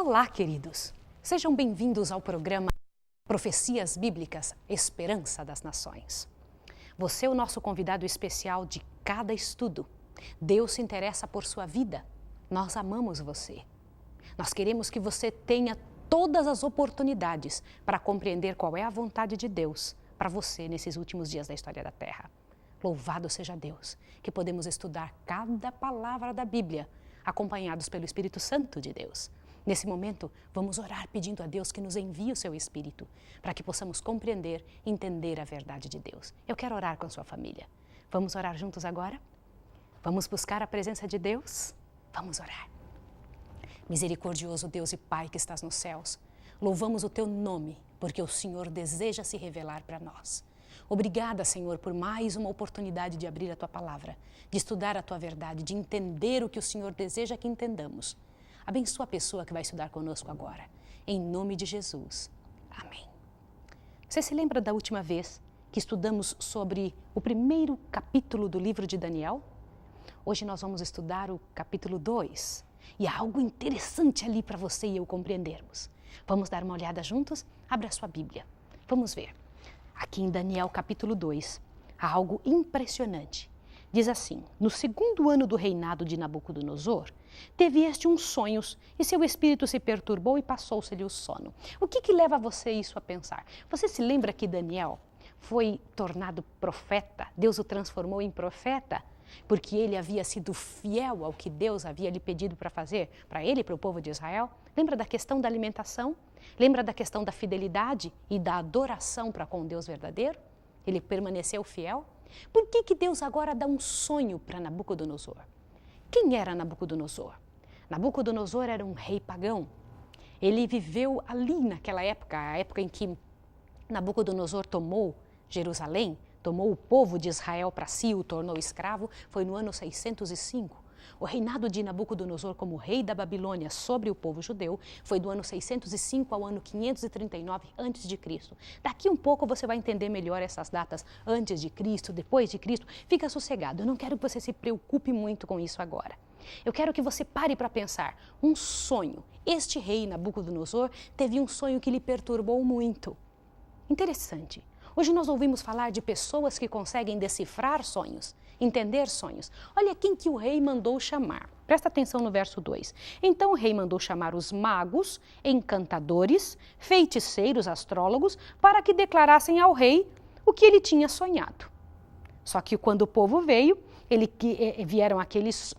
Olá, queridos! Sejam bem-vindos ao programa Profecias Bíblicas, Esperança das Nações. Você é o nosso convidado especial de cada estudo. Deus se interessa por sua vida. Nós amamos você. Nós queremos que você tenha todas as oportunidades para compreender qual é a vontade de Deus para você nesses últimos dias da história da Terra. Louvado seja Deus, que podemos estudar cada palavra da Bíblia, acompanhados pelo Espírito Santo de Deus. Nesse momento, vamos orar pedindo a Deus que nos envie o seu Espírito, para que possamos compreender e entender a verdade de Deus. Eu quero orar com a sua família. Vamos orar juntos agora? Vamos buscar a presença de Deus? Vamos orar. Misericordioso Deus e Pai que estás nos céus, louvamos o teu nome, porque o Senhor deseja se revelar para nós. Obrigada, Senhor, por mais uma oportunidade de abrir a Tua Palavra, de estudar a Tua verdade, de entender o que o Senhor deseja que entendamos. Abençoa a pessoa que vai estudar conosco agora. Em nome de Jesus. Amém. Você se lembra da última vez que estudamos sobre o primeiro capítulo do livro de Daniel? Hoje nós vamos estudar o capítulo 2. E há algo interessante ali para você e eu compreendermos. Vamos dar uma olhada juntos? Abra a sua Bíblia. Vamos ver. Aqui em Daniel capítulo 2, há algo impressionante. Diz assim: no segundo ano do reinado de Nabucodonosor, teve este uns sonhos e seu espírito se perturbou e passou-se-lhe o sono. O que leva você isso a pensar? Você se lembra que Daniel foi tornado profeta? Deus o transformou em profeta porque ele havia sido fiel ao que Deus havia lhe pedido para fazer, para ele e para o povo de Israel? Lembra da questão da alimentação? Lembra da questão da fidelidade e da adoração para com o Deus verdadeiro? Ele permaneceu fiel? Por que Deus agora dá um sonho para Nabucodonosor? Quem era Nabucodonosor? Nabucodonosor era um rei pagão. Ele viveu ali naquela época, a época em que Nabucodonosor tomou Jerusalém, tomou o povo de Israel para si, o tornou escravo, foi no ano 605. O reinado de Nabucodonosor como rei da Babilônia sobre o povo judeu foi do ano 605 ao ano 539 a.C. Daqui um pouco você vai entender melhor essas datas, antes de Cristo, depois de Cristo. Fica sossegado, eu não quero que você se preocupe muito com isso agora. Eu quero que você pare para pensar, um sonho. Este rei Nabucodonosor teve um sonho que lhe perturbou muito. Interessante. Hoje nós ouvimos falar de pessoas que conseguem decifrar sonhos, entender sonhos. Olha quem que o rei mandou chamar. Presta atenção no verso 2. Então o rei mandou chamar os magos, encantadores, feiticeiros, astrólogos, para que declarassem ao rei o que ele tinha sonhado. Só que quando o povo veio, vieram aqueles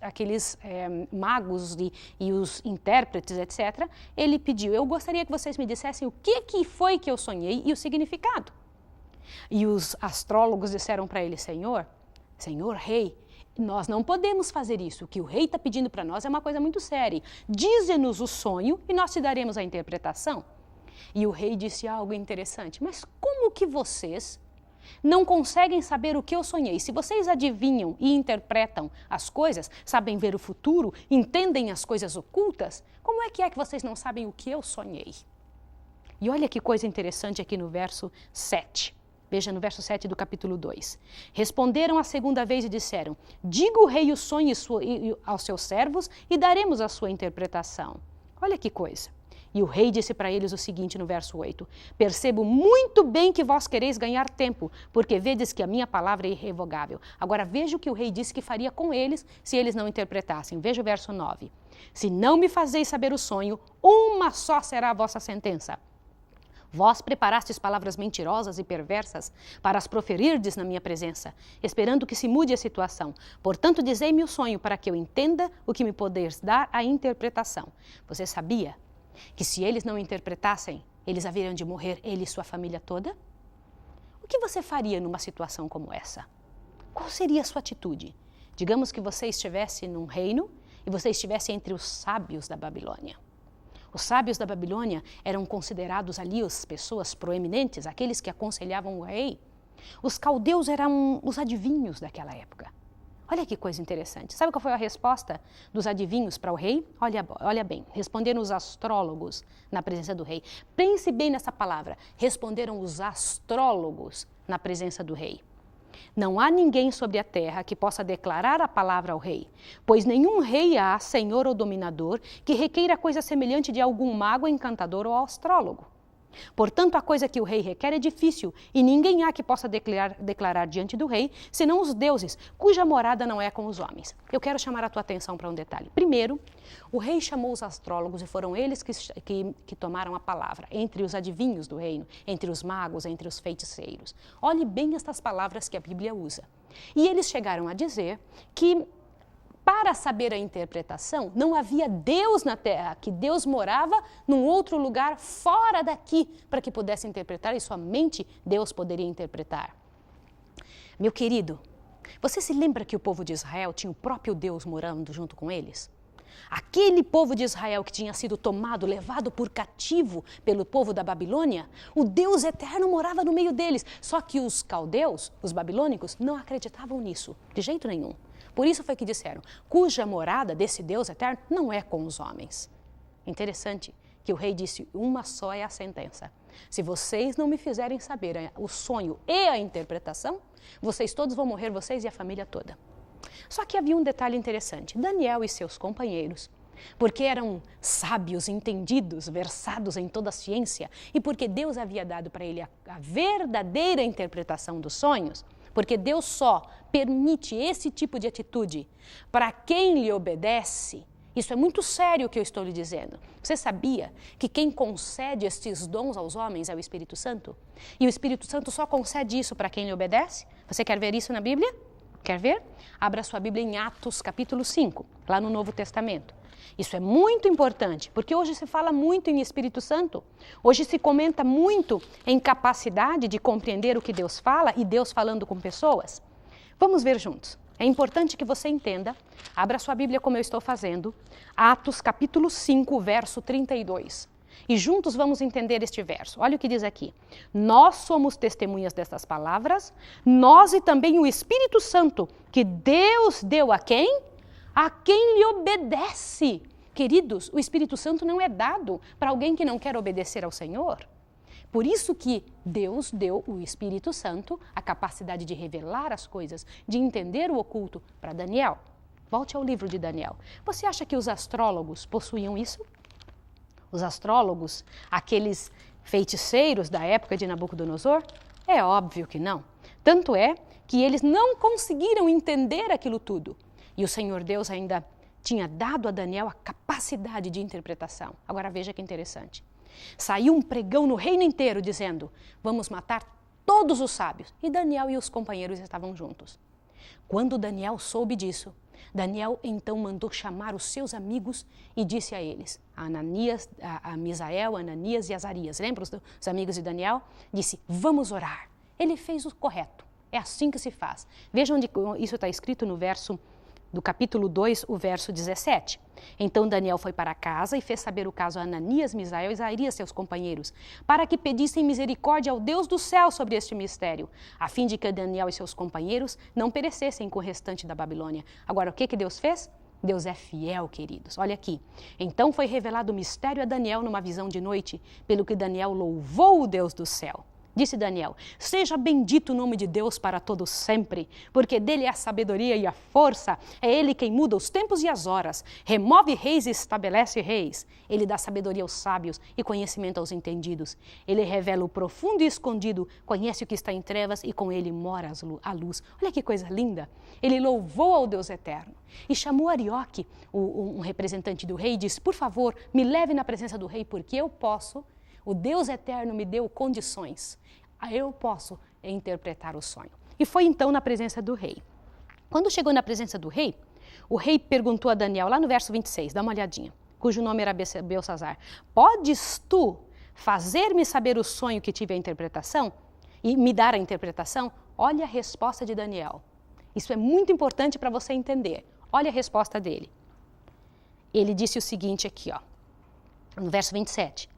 magos e os intérpretes, etc. Ele pediu: eu gostaria que vocês me dissessem o que foi que eu sonhei e o significado. E os astrólogos disseram para ele: Senhor rei, nós não podemos fazer isso. O que o rei está pedindo para nós é uma coisa muito séria. Dize-nos o sonho e nós te daremos a interpretação. E o rei disse algo interessante: mas como que vocês não conseguem saber o que eu sonhei? Se vocês adivinham e interpretam as coisas, sabem ver o futuro, entendem as coisas ocultas, como é que vocês não sabem o que eu sonhei? E olha que coisa interessante aqui no verso 7. Veja no verso 7 do capítulo 2. Responderam a segunda vez e disseram: diga o rei o sonho aos seus servos e daremos a sua interpretação. Olha que coisa. E o rei disse para eles o seguinte no verso 8: percebo muito bem que vós quereis ganhar tempo, porque vedes que a minha palavra é irrevogável. Agora veja o que o rei disse que faria com eles se eles não interpretassem. Veja o verso 9. Se não me fazeis saber o sonho, uma só será a vossa sentença. Vós preparastes palavras mentirosas e perversas para as proferirdes na minha presença, esperando que se mude a situação. Portanto, dizei-me o sonho para que eu entenda o que me podeis dar a interpretação. Você sabia que se eles não interpretassem, eles haveriam de morrer, ele e sua família toda? O que você faria numa situação como essa? Qual seria a sua atitude? Digamos que você estivesse num reino e você estivesse entre os sábios da Babilônia. Os sábios da Babilônia eram considerados ali as pessoas proeminentes, aqueles que aconselhavam o rei. Os caldeus eram os adivinhos daquela época. Olha que coisa interessante. Sabe qual foi a resposta dos adivinhos para o rei? Olha bem, responderam os astrólogos na presença do rei. Pense bem nessa palavra, responderam os astrólogos na presença do rei. Não há ninguém sobre a terra que possa declarar a palavra ao rei, pois nenhum rei há, senhor ou dominador, que requeira coisa semelhante de algum mago, encantador ou astrólogo. Portanto, a coisa que o rei requer é difícil, e ninguém há que possa declarar diante do rei, senão os deuses, cuja morada não é com os homens. Eu quero chamar a tua atenção para um detalhe. Primeiro, o rei chamou os astrólogos e foram eles que tomaram a palavra, entre os adivinhos do reino, entre os magos, entre os feiticeiros. Olhe bem estas palavras que a Bíblia usa. E eles chegaram a dizer que, para saber a interpretação, não havia Deus na terra, que Deus morava num outro lugar fora daqui para que pudesse interpretar, e somente Deus poderia interpretar. Meu querido, você se lembra que o povo de Israel tinha o próprio Deus morando junto com eles? Aquele povo de Israel que tinha sido tomado, levado por cativo pelo povo da Babilônia, o Deus eterno morava no meio deles, só que os caldeus, os babilônicos, não acreditavam nisso, de jeito nenhum. Por isso foi que disseram, cuja morada desse Deus eterno não é com os homens. Interessante que o rei disse, uma só é a sentença. Se vocês não me fizerem saber o sonho e a interpretação, vocês todos vão morrer, vocês e a família toda. Só que havia um detalhe interessante. Daniel e seus companheiros, porque eram sábios, entendidos, versados em toda a ciência, e porque Deus havia dado para ele a verdadeira interpretação dos sonhos, porque Deus só permite esse tipo de atitude para quem lhe obedece. Isso é muito sério o que eu estou lhe dizendo. Você sabia que quem concede estes dons aos homens é o Espírito Santo? E o Espírito Santo só concede isso para quem lhe obedece? Você quer ver isso na Bíblia? Quer ver? Abra sua Bíblia em Atos, capítulo 5, lá no Novo Testamento. Isso é muito importante, porque hoje se fala muito em Espírito Santo. Hoje se comenta muito em capacidade de compreender o que Deus fala e Deus falando com pessoas. Vamos ver juntos. É importante que você entenda. Abra sua Bíblia como eu estou fazendo. Atos, capítulo 5, verso 32. E juntos vamos entender este verso. Olha o que diz aqui. Nós somos testemunhas dessas palavras, nós e também o Espírito Santo, que Deus deu a quem? A quem lhe obedece. Queridos, o Espírito Santo não é dado para alguém que não quer obedecer ao Senhor. Por isso que Deus deu o Espírito Santo a capacidade de revelar as coisas, de entender o oculto para Daniel. Volte ao livro de Daniel. Você acha que os astrólogos possuíam isso? Os astrólogos, aqueles feiticeiros da época de Nabucodonosor? É óbvio que não. Tanto é que eles não conseguiram entender aquilo tudo. E o Senhor Deus ainda tinha dado a Daniel a capacidade de interpretação. Agora veja que interessante. Saiu um pregão no reino inteiro dizendo, vamos matar todos os sábios. E Daniel e os companheiros estavam juntos. Quando Daniel soube disso, Daniel então mandou chamar os seus amigos e disse a eles, a Misael, Ananias e Azarias, lembra os amigos de Daniel? Disse, vamos orar. Ele fez o correto, é assim que se faz. Vejam onde isso está escrito no verso do capítulo 2, o verso 17. Então Daniel foi para casa e fez saber o caso a Ananias, Misael e Azarias, seus companheiros, para que pedissem misericórdia ao Deus do céu sobre este mistério, a fim de que Daniel e seus companheiros não perecessem com o restante da Babilônia. Agora, o que Deus fez? Deus é fiel, queridos. Olha aqui. Então foi revelado o mistério a Daniel numa visão de noite, pelo que Daniel louvou o Deus do céu. Disse Daniel, seja bendito o nome de Deus para todo sempre, porque dele é a sabedoria e a força, é ele quem muda os tempos e as horas, remove reis e estabelece reis. Ele dá sabedoria aos sábios e conhecimento aos entendidos. Ele revela o profundo e escondido, conhece o que está em trevas e com ele mora a luz. Olha que coisa linda. Ele louvou ao Deus eterno e chamou Arioque, um representante do rei, e disse, por favor, me leve na presença do rei, porque eu posso. O Deus eterno me deu condições. Eu posso interpretar o sonho. E foi então na presença do rei. Quando chegou na presença do rei, o rei perguntou a Daniel, lá no verso 26, dá uma olhadinha, cujo nome era Belsazar, podes tu fazer-me saber o sonho que tive a interpretação? E me dar a interpretação? Olha a resposta de Daniel. Isso é muito importante para você entender. Olha a resposta dele. Ele disse o seguinte aqui, ó, no verso 27.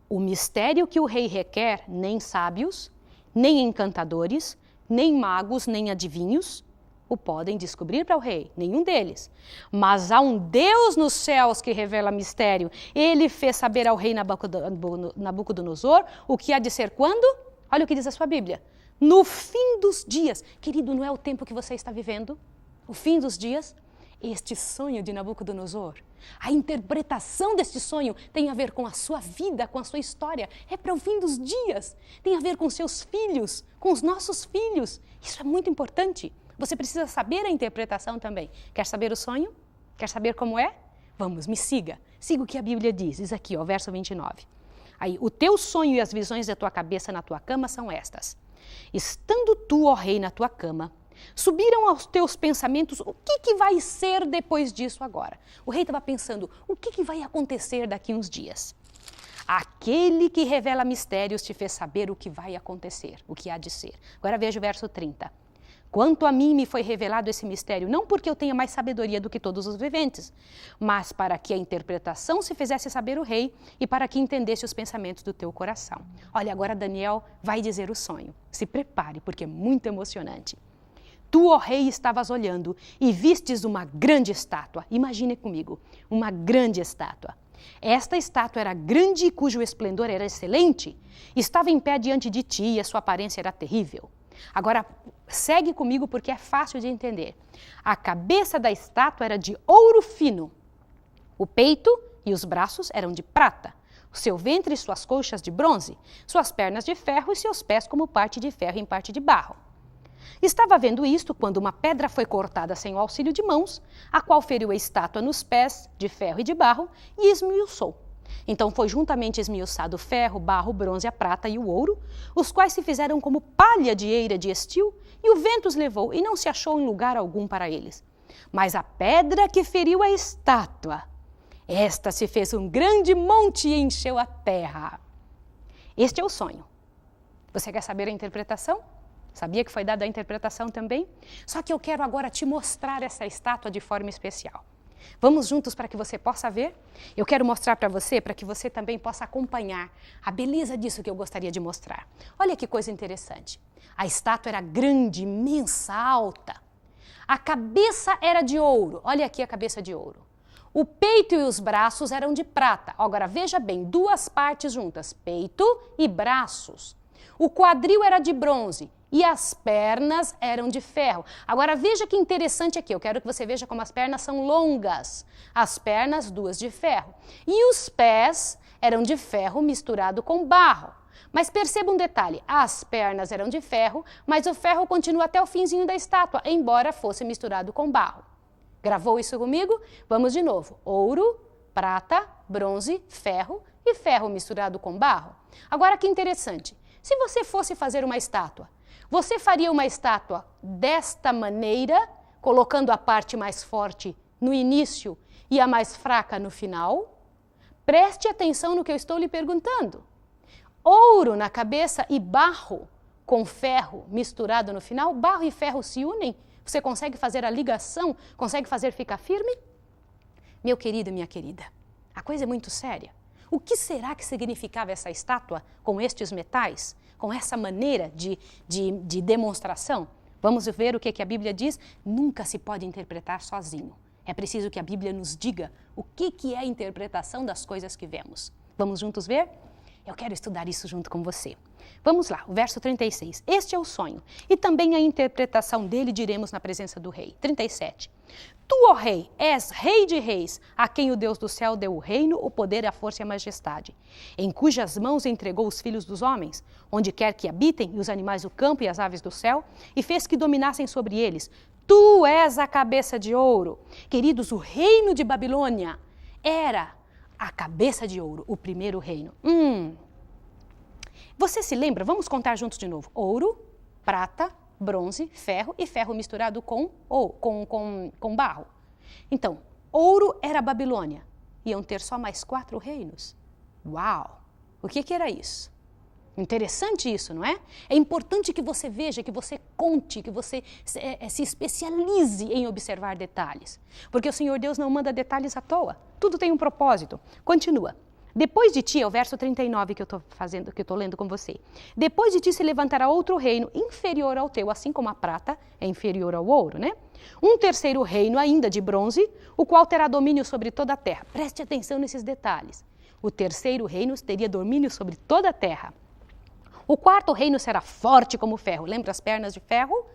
O mistério que o rei requer, nem sábios, nem encantadores, nem magos, nem adivinhos, o podem descobrir para o rei, nenhum deles. Mas há um Deus nos céus que revela mistério. Ele fez saber ao rei Nabucodonosor o que há de ser quando? Olha o que diz a sua Bíblia. No fim dos dias, querido, não é o tempo que você está vivendo? O fim dos dias? Este sonho de Nabucodonosor, a interpretação deste sonho tem a ver com a sua vida, com a sua história. É para o fim dos dias. Tem a ver com seus filhos, com os nossos filhos. Isso é muito importante. Você precisa saber a interpretação também. Quer saber o sonho? Quer saber como é? Vamos, me siga. Siga o que a Bíblia diz. Diz aqui, ó, verso 29. Aí, o teu sonho e as visões da tua cabeça na tua cama são estas. Estando tu, ó rei, na tua cama, subiram aos teus pensamentos o que vai ser depois disso agora. O rei estava pensando, o que vai acontecer daqui uns dias? Aquele que revela mistérios te fez saber o que vai acontecer, o que há de ser. Agora veja o verso 30. Quanto a mim me foi revelado esse mistério, não porque eu tenha mais sabedoria do que todos os viventes, mas para que a interpretação se fizesse saber o rei e para que entendesse os pensamentos do teu coração. Olha, agora Daniel vai dizer o sonho. Se prepare, porque é muito emocionante. Tu, ó rei, estavas olhando e vistes uma grande estátua. Imagine comigo, uma grande estátua. Esta estátua era grande e cujo esplendor era excelente. Estava em pé diante de ti e a sua aparência era terrível. Agora, segue comigo porque é fácil de entender. A cabeça da estátua era de ouro fino. O peito e os braços eram de prata. O seu ventre e suas coxas de bronze. Suas pernas de ferro e seus pés como parte de ferro em parte de barro. Estava vendo isto quando uma pedra foi cortada sem o auxílio de mãos, a qual feriu a estátua nos pés, de ferro e de barro, e esmiuçou. Então foi juntamente esmiuçado o ferro, barro, o bronze, a prata e o ouro, os quais se fizeram como palha de eira de estio, e o vento os levou, e não se achou em lugar algum para eles. Mas a pedra que feriu a estátua, esta se fez um grande monte e encheu a terra. Este é o sonho. Você quer saber a interpretação? Sabia que foi dada a interpretação também? Só que eu quero agora te mostrar essa estátua de forma especial. Vamos juntos para que você possa ver? Eu quero mostrar para que você também possa acompanhar a beleza disso que eu gostaria de mostrar. Olha que coisa interessante. A estátua era grande, imensa, alta. A cabeça era de ouro. Olha aqui a cabeça de ouro. O peito e os braços eram de prata. Agora veja bem, duas partes juntas, peito e braços. O quadril era de bronze. E as pernas eram de ferro. Agora veja que interessante aqui, eu quero que você veja como as pernas são longas. As pernas, duas de ferro. E os pés eram de ferro misturado com barro. Mas perceba um detalhe, as pernas eram de ferro, mas o ferro continua até o finzinho da estátua, embora fosse misturado com barro. Gravou isso comigo? Vamos de novo. Ouro, prata, bronze, ferro e ferro misturado com barro. Agora que interessante, se você fosse fazer uma estátua, você faria uma estátua desta maneira, colocando a parte mais forte no início e a mais fraca no final? Preste atenção no que eu estou lhe perguntando. Ouro na cabeça e barro com ferro misturado no final? Barro e ferro se unem? Você consegue fazer a ligação? Consegue fazer ficar firme? Meu querido e minha querida, a coisa é muito séria. O que será que significava essa estátua com estes metais? Com essa maneira de demonstração? Vamos ver o que a Bíblia diz? Nunca se pode interpretar sozinho. É preciso que a Bíblia nos diga o que é a interpretação das coisas que vemos. Vamos juntos ver? Eu quero estudar isso junto com você. Vamos lá, o verso 36. Este é o sonho, e também a interpretação dele diremos na presença do rei. 37. Tu, ó rei, és rei de reis, a quem o Deus do céu deu o reino, o poder, a força e a majestade, em cujas mãos entregou os filhos dos homens, onde quer que habitem, e os animais do campo e as aves do céu, e fez que dominassem sobre eles. Tu és a cabeça de ouro. Queridos, o reino de Babilônia era a cabeça de ouro, o primeiro reino. Você se lembra? Vamos contar juntos de novo. Ouro, prata, bronze, ferro e ferro misturado com barro. Então, ouro era a Babilônia. Iam ter só mais 4 reinos. Uau! O que era isso? Interessante isso, não é? É importante que você veja, que você conte, que você se especialize em observar detalhes. Porque o Senhor Deus não manda detalhes à toa. Tudo tem um propósito. Continua. Depois de ti, é o verso 39 que eu estou lendo com você. Depois de ti se levantará outro reino inferior ao teu, assim como a prata é inferior ao ouro, né? Um terceiro reino ainda de bronze, o qual terá domínio sobre toda a terra. Preste atenção nesses detalhes. O terceiro reino teria domínio sobre toda a terra. O quarto reino será forte como ferro. Lembra as pernas de ferro?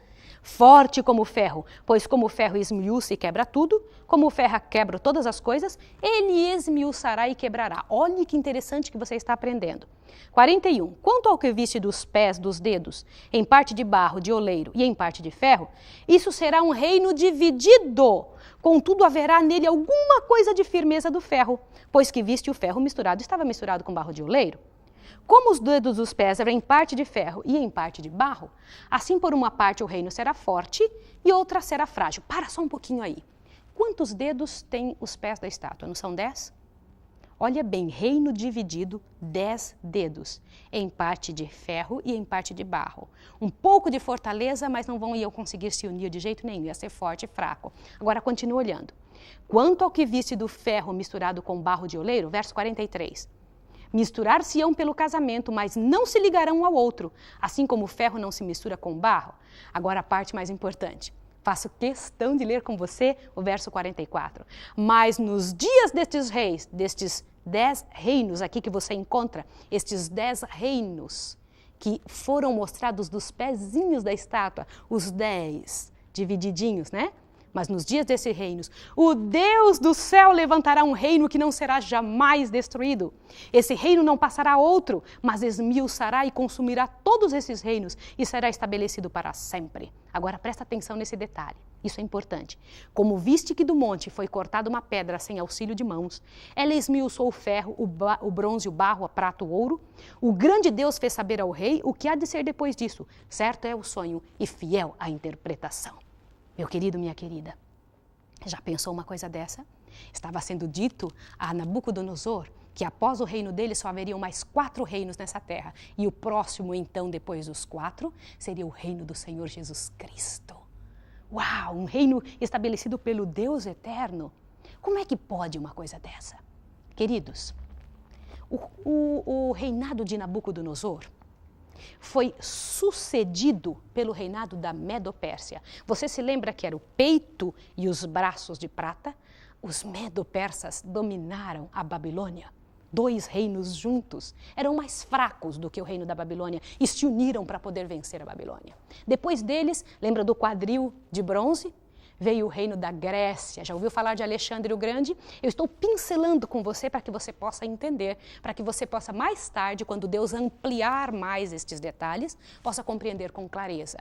Forte como ferro, pois como o ferro esmiuça e quebra tudo, como o ferro quebra todas as coisas, ele esmiuçará e quebrará. Olhe que interessante que você está aprendendo. 41. Quanto ao que viste dos pés, dos dedos, em parte de barro, de oleiro e em parte de ferro, isso será um reino dividido. Contudo, haverá nele alguma coisa de firmeza do ferro, pois que viste o ferro misturado, estava misturado com barro de oleiro. Como os dedos dos pés eram em parte de ferro e em parte de barro, assim por uma parte o reino será forte e outra será frágil. Para só um pouquinho aí. Quantos dedos têm os pés da estátua? Não são 10? Olha bem, reino dividido, 10 dedos, em parte de ferro e em parte de barro. Um pouco de fortaleza, mas não vão conseguir se unir de jeito nenhum, ia ser forte e fraco. Agora continua olhando. Quanto ao que viste do ferro misturado com barro de oleiro, verso 43. Misturar-se-ão pelo casamento, mas não se ligarão um ao outro, assim como o ferro não se mistura com o barro. Agora a parte mais importante. Faço questão de ler com você o verso 44. Mas nos dias destes reis, destes 10 reinos aqui que você encontra, estes 10 reinos que foram mostrados dos pezinhos da estátua, os 10 divididinhos, né? Mas nos dias desses reinos, o Deus do céu levantará um reino que não será jamais destruído. Esse reino não passará a outro, mas esmiuçará e consumirá todos esses reinos e será estabelecido para sempre. Agora presta atenção nesse detalhe, isso é importante. Como viste que do monte foi cortada uma pedra sem auxílio de mãos, ela esmiuçou o ferro, o bronze, o barro, a prata, o ouro. O grande Deus fez saber ao rei o que há de ser depois disso. Certo é o sonho e fiel a interpretação. Meu querido, minha querida, já pensou uma coisa dessa? Estava sendo dito a Nabucodonosor que após o reino dele só haveriam mais 4 reinos nessa terra. E o próximo, então, depois dos 4, seria o reino do Senhor Jesus Cristo. Uau, um reino estabelecido pelo Deus eterno. Como é que pode uma coisa dessa? Queridos, o reinado de Nabucodonosor foi sucedido pelo reinado da Medo-Pérsia. Você se lembra que era o peito e os braços de prata? Os Medo-Persas dominaram a Babilônia. 2 reinos juntos eram mais fracos do que o reino da Babilônia e se uniram para poder vencer a Babilônia. Depois deles, lembra do quadril de bronze? Veio o reino da Grécia. Já ouviu falar de Alexandre o Grande? Eu estou pincelando com você para que você possa entender, para que você possa mais tarde, quando Deus ampliar mais estes detalhes, possa compreender com clareza.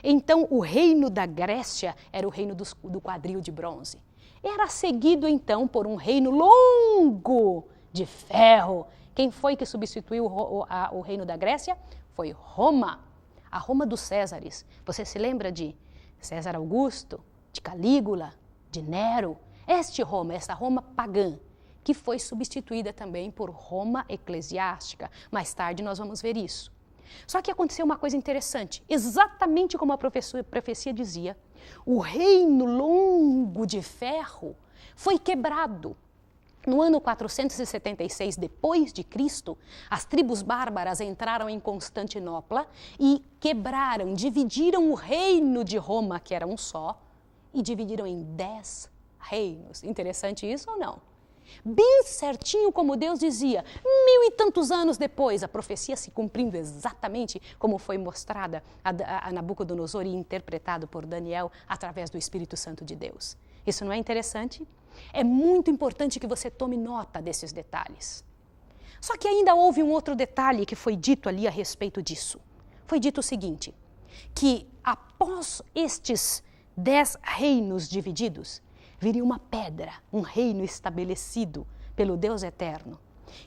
Então, o reino da Grécia era o reino do quadril de bronze. Era seguido, então, por um reino longo de ferro. Quem foi que substituiu o reino da Grécia? Foi Roma, a Roma dos Césares. Você se lembra de César Augusto, de Calígula, de Nero? Essa Roma pagã, que foi substituída também por Roma eclesiástica. Mais tarde nós vamos ver isso. Só que aconteceu uma coisa interessante, exatamente como a profecia dizia, o reino longo de ferro foi quebrado. No ano 476 depois de Cristo, as tribos bárbaras entraram em Constantinopla e quebraram, dividiram o reino de Roma, que era um só, e dividiram em 10 reinos. Interessante isso ou não? Bem certinho como Deus dizia, 1000 e tantos anos depois, a profecia se cumprindo exatamente como foi mostrada a Nabucodonosor e interpretado por Daniel através do Espírito Santo de Deus. Isso não é interessante? É muito importante que você tome nota desses detalhes. Só que ainda houve um outro detalhe que foi dito ali a respeito disso. Foi dito o seguinte, que após estes 10 reinos divididos, viria uma pedra, um reino estabelecido pelo Deus eterno,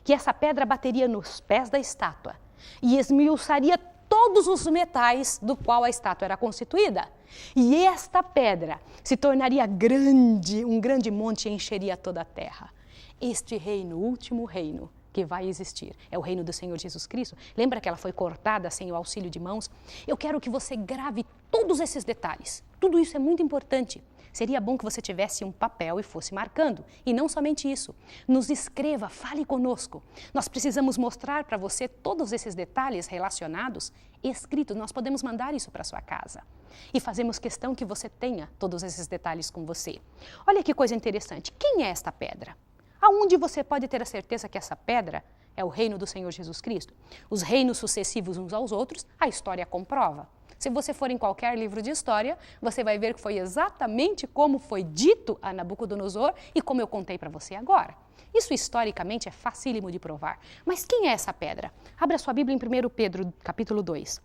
que essa pedra bateria nos pés da estátua e esmiuçaria todos os metais do qual a estátua era constituída. E esta pedra se tornaria grande, um grande monte e encheria toda a terra. Este reino, o último reino que vai existir, é o reino do Senhor Jesus Cristo. Lembra que ela foi cortada sem o auxílio de mãos? Eu quero que você grave todos esses detalhes. Tudo isso é muito importante. Seria bom que você tivesse um papel e fosse marcando. E não somente isso. Nos escreva, fale conosco. Nós precisamos mostrar para você todos esses detalhes relacionados escritos. Nós podemos mandar isso para sua casa. E fazemos questão que você tenha todos esses detalhes com você. Olha que coisa interessante. Quem é esta pedra? Aonde você pode ter a certeza que essa pedra é o reino do Senhor Jesus Cristo. Os reinos sucessivos uns aos outros, a história comprova. Se você for em qualquer livro de história, você vai ver que foi exatamente como foi dito a Nabucodonosor e como eu contei para você agora. Isso historicamente é facílimo de provar. Mas quem é essa pedra? Abra sua Bíblia em 1 Pedro, capítulo 2.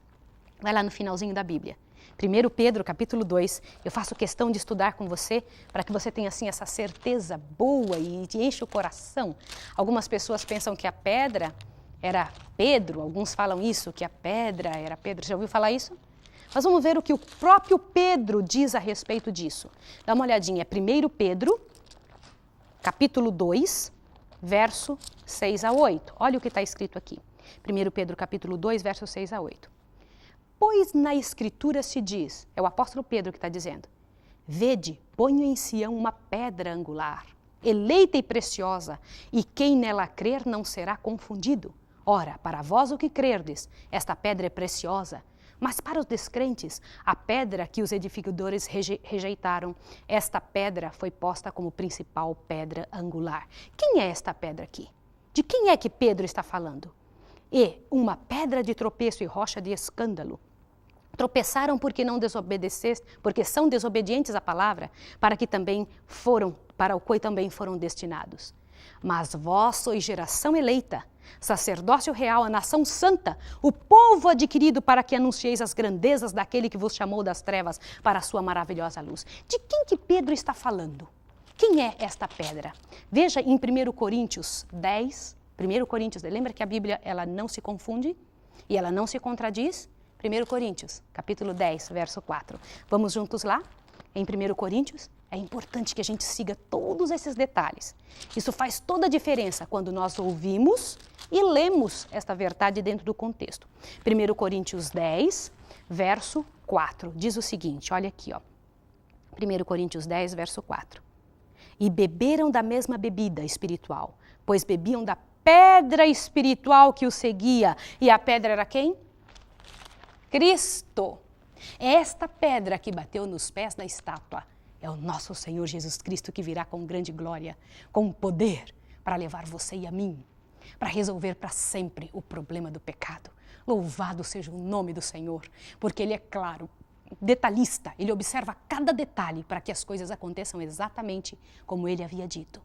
Vai lá no finalzinho da Bíblia. 1 Pedro, capítulo 2, eu faço questão de estudar com você para que você tenha assim essa certeza boa e te enche o coração. Algumas pessoas pensam que a pedra era Pedro, alguns falam isso, que a pedra era Pedro. Já ouviu falar isso? Mas vamos ver o que o próprio Pedro diz a respeito disso. Dá uma olhadinha, é 1 Pedro, capítulo 2, verso 6 a 8. Olha o que está escrito aqui. 1 Pedro, capítulo 2, verso 6 a 8. Pois na Escritura se diz, é o apóstolo Pedro que está dizendo, vede, ponho em Sião uma pedra angular, eleita e preciosa, e quem nela crer não será confundido. Ora, para vós o que crerdes, esta pedra é preciosa, mas para os descrentes, a pedra que os edificadores rejeitaram, esta pedra foi posta como principal pedra angular. Quem é esta pedra aqui? De quem é que Pedro está falando? E uma pedra de tropeço e rocha de escândalo. Tropeçaram porque não desobedeceste, porque são desobedientes à palavra, para o qual também foram destinados. Mas vós sois geração eleita, sacerdócio real, a nação santa, o povo adquirido para que anuncieis as grandezas daquele que vos chamou das trevas para a sua maravilhosa luz. De quem que Pedro está falando? Quem é esta pedra? Veja em 1 Coríntios 10, 1 Coríntios, lembra que a Bíblia ela não se confunde e ela não se contradiz? 1 Coríntios, capítulo 10, verso 4. Vamos juntos lá? Em 1 Coríntios, é importante que a gente siga todos esses detalhes. Isso faz toda a diferença quando nós ouvimos e lemos esta verdade dentro do contexto. 1 Coríntios 10, verso 4, diz o seguinte, olha aqui, ó. 1 Coríntios 10, verso 4. E beberam da mesma bebida espiritual, pois bebiam da pedra espiritual que os seguia. E a pedra era quem? Cristo. É esta pedra que bateu nos pés da estátua. É o nosso Senhor Jesus Cristo que virá com grande glória, com poder para levar você e a mim, para resolver para sempre o problema do pecado. Louvado seja o nome do Senhor, porque Ele é claro, detalhista, Ele observa cada detalhe para que as coisas aconteçam exatamente como Ele havia dito.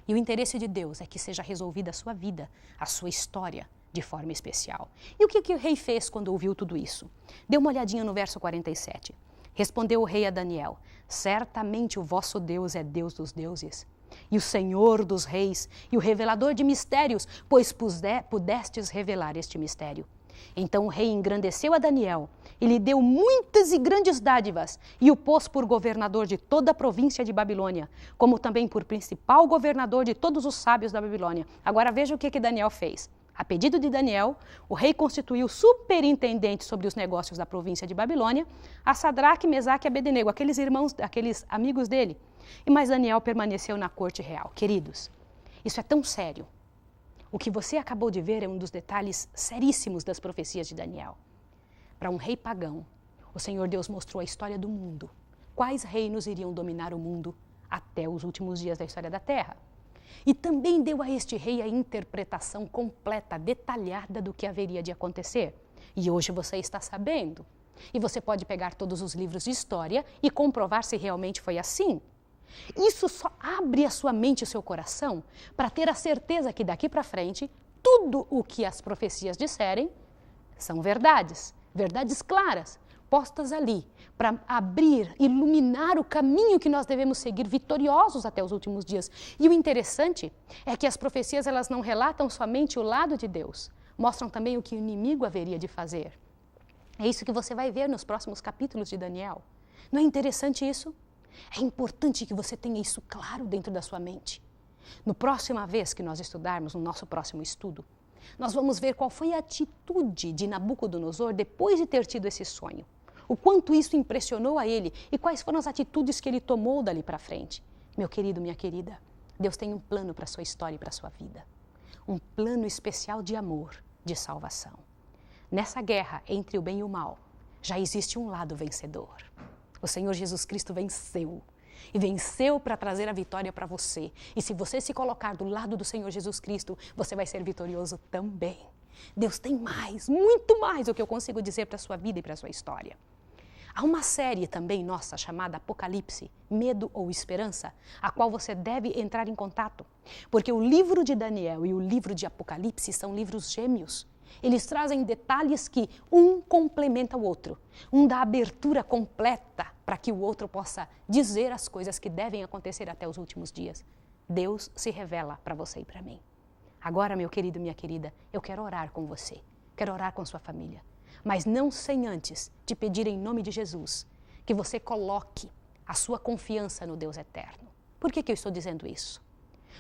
E o interesse de Deus é que seja resolvida a sua vida, a sua história, de forma especial. E o que o rei fez quando ouviu tudo isso? Dê uma olhadinha no verso 47. Respondeu o rei a Daniel, certamente o vosso Deus é Deus dos deuses, e o Senhor dos reis, e o revelador de mistérios, pois pudestes revelar este mistério. Então o rei engrandeceu a Daniel, e lhe deu muitas e grandes dádivas, e o pôs por governador de toda a província de Babilônia, como também por principal governador de todos os sábios da Babilônia. Agora veja o que Daniel fez. A pedido de Daniel, o rei constituiu superintendente sobre os negócios da província de Babilônia a Sadraque, Mesaque e Abednego, aqueles amigos dele. Mas Daniel permaneceu na corte real. Queridos, isso é tão sério. O que você acabou de ver é um dos detalhes seríssimos das profecias de Daniel. Para um rei pagão, o Senhor Deus mostrou a história do mundo. Quais reinos iriam dominar o mundo até os últimos dias da história da Terra? E também deu a este rei a interpretação completa, detalhada do que haveria de acontecer. E hoje você está sabendo. E você pode pegar todos os livros de história e comprovar se realmente foi assim. Isso só abre a sua mente e o seu coração para ter a certeza que daqui para frente, tudo o que as profecias disserem são verdades, verdades claras, postas ali para abrir, iluminar o caminho que nós devemos seguir vitoriosos até os últimos dias. E o interessante é que as profecias elas não relatam somente o lado de Deus, mostram também o que o inimigo haveria de fazer. É isso que você vai ver nos próximos capítulos de Daniel. Não é interessante isso? É importante que você tenha isso claro dentro da sua mente. No próxima vez que nós estudarmos, no nosso próximo estudo, nós vamos ver qual foi a atitude de Nabucodonosor depois de ter tido esse sonho. O quanto isso impressionou a ele e quais foram as atitudes que ele tomou dali para frente. Meu querido, minha querida, Deus tem um plano para a sua história e para a sua vida. Um plano especial de amor, de salvação. Nessa guerra entre o bem e o mal, já existe um lado vencedor. O Senhor Jesus Cristo venceu. e venceu para trazer a vitória para você. E se você se colocar do lado do Senhor Jesus Cristo, você vai ser vitorioso também. Deus tem mais, muito mais do que eu consigo dizer para a sua vida e para a sua história. Há uma série também nossa chamada Apocalipse, Medo ou Esperança, a qual você deve entrar em contato, porque o livro de Daniel e o livro de Apocalipse são livros gêmeos. Eles trazem detalhes que um complementa o outro, um dá abertura completa para que o outro possa dizer as coisas que devem acontecer até os últimos dias. Deus se revela para você e para mim. Agora, meu querido, minha querida, eu quero orar com você, quero orar com sua família, mas não sem antes te pedir em nome de Jesus que você coloque a sua confiança no Deus eterno. Por que eu estou dizendo isso?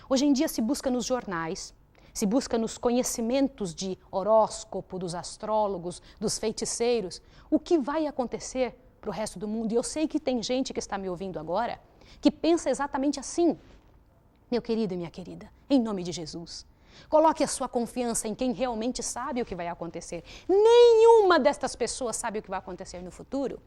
Hoje em dia se busca nos jornais, se busca nos conhecimentos de horóscopo, dos astrólogos, dos feiticeiros, o que vai acontecer para o resto do mundo. E eu sei que tem gente que está me ouvindo agora que pensa exatamente assim. Meu querido e minha querida, em nome de Jesus, coloque a sua confiança em quem realmente sabe o que vai acontecer. Nenhuma destas pessoas sabe o que vai acontecer no futuro.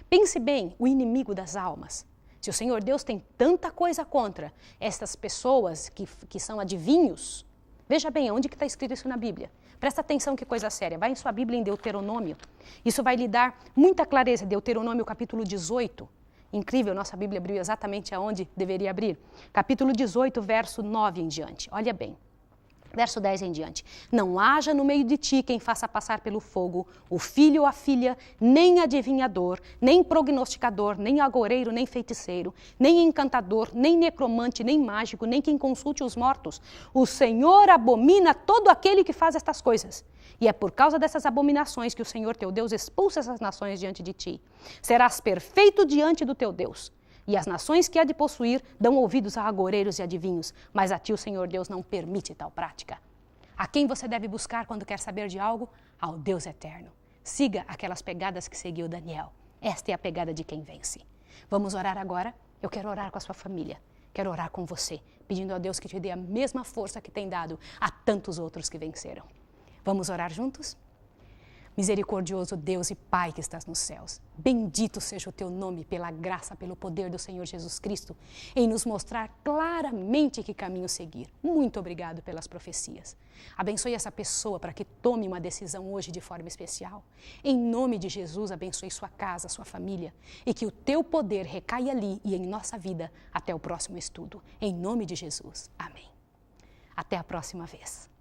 Pense bem, o inimigo das almas. Se o Senhor Deus tem tanta coisa contra estas pessoas que são adivinhos, veja bem, onde que está escrito isso na Bíblia? Presta atenção que coisa séria. Vai em sua Bíblia em Deuteronômio. Isso vai lhe dar muita clareza. Deuteronômio capítulo 18. Incrível, nossa Bíblia abriu exatamente aonde deveria abrir. Capítulo 18, verso 9 em diante. Olha bem. Verso 10 em diante. Não haja no meio de ti quem faça passar pelo fogo o filho ou a filha, nem adivinhador, nem prognosticador, nem agoureiro, nem feiticeiro, nem encantador, nem necromante, nem mágico, nem quem consulte os mortos. O Senhor abomina todo aquele que faz estas coisas. E é por causa dessas abominações que o Senhor teu Deus expulsa essas nações diante de ti. Serás perfeito diante do teu Deus. E as nações que há de possuir dão ouvidos a agoureiros e adivinhos, mas a ti o Senhor Deus não permite tal prática. A quem você deve buscar quando quer saber de algo? Ao Deus eterno. Siga aquelas pegadas que seguiu Daniel. Esta é a pegada de quem vence. Vamos orar agora? Eu quero orar com a sua família. Quero orar com você, pedindo a Deus que te dê a mesma força que tem dado a tantos outros que venceram. Vamos orar juntos? Misericordioso Deus e Pai que estás nos céus, bendito seja o teu nome pela graça, pelo poder do Senhor Jesus Cristo, em nos mostrar claramente que caminho seguir. Muito obrigado pelas profecias. Abençoe essa pessoa para que tome uma decisão hoje de forma especial. Em nome de Jesus, abençoe sua casa, sua família, e que o teu poder recaia ali e em nossa vida até o próximo estudo. Em nome de Jesus. Amém. Até a próxima vez.